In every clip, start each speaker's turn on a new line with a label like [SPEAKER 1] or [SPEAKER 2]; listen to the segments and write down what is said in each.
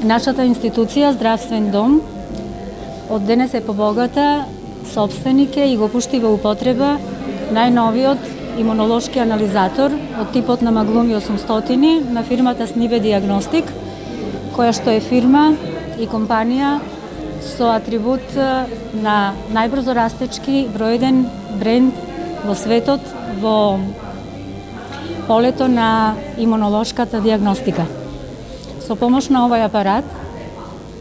[SPEAKER 1] Нашата институција, Здравствен дом, од денес е побогата, собственик е и го пушти во употреба најновиот имунолошки анализатор од типот на Maglumi 800 на фирмата Snibe Diagnostic, која што е фирма и компанија со атрибут на најбрзо растечки бројден бренд во светот во полето на имунолошката диагностика. Со помош на овој апарат,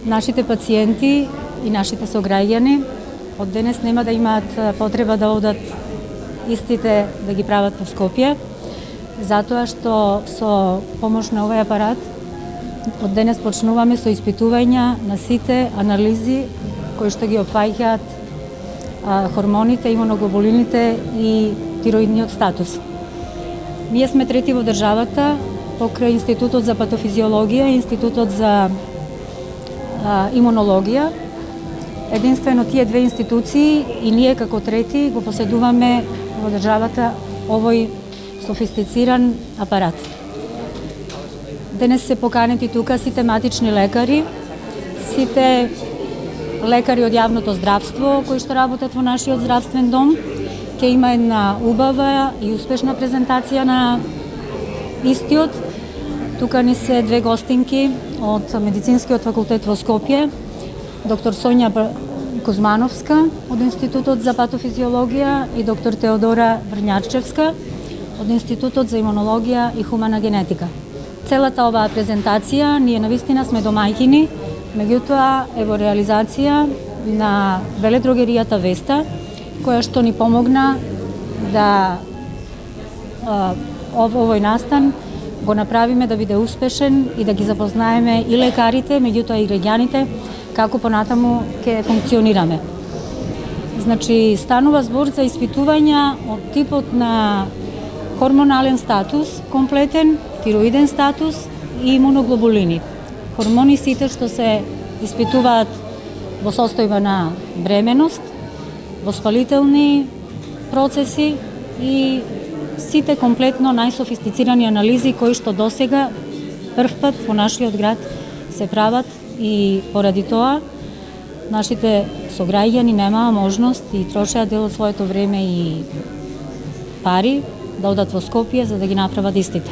[SPEAKER 1] нашите пациенти и нашите сограѓани од денес нема да имаат потреба да одат истите да ги прават во Скопје, затоа што со помош на овој апарат од денес почнуваме со испитувања на сите анализи кои што ги опфаќаат хормоните, имуноглобулините и тироидниот статус. Ние сме трети во државата покрај Институтот за патофизиологија и Институтот за имунологија. Единствено тие две институции и ние како трети го поседуваме во државата овој софистициран апарат. Денес се поканети тука сите матични лекари, сите лекари од јавното здравство кои што работат во нашиот здравствен дом. Ќе има една убава и успешна презентација на истиот. Тука ни се две гостинки од Медицинскиот факултет во Скопје, доктор Сонја Кузмановска од Институтот за патофизиологија и доктор Теодора Брњачевска од Институтот за имунологија и хумана генетика. Целата оваа презентација ние навистина сме домаќини, меѓутоа е во реализација на веледрогеријата Веста, која што ни помогна да овој настан го направиме да биде успешен и да ги запознаеме и лекарите, меѓутоа и граѓаните, како понатаму ќе функционираме. Значи, станува збор за испитувања од типот на хормонален статус, комплетен, тироиден статус и имуноглобулини. Хормони сите што се испитуваат во состојба на бременост, воспалителни процеси и сите комплетно најсофистицирани анализи кои што досега првпат во нашиот град се прават и поради тоа нашите сограѓани немаа можност и трошеа дел од своето време и пари да одат во Скопје за да ги направат истите.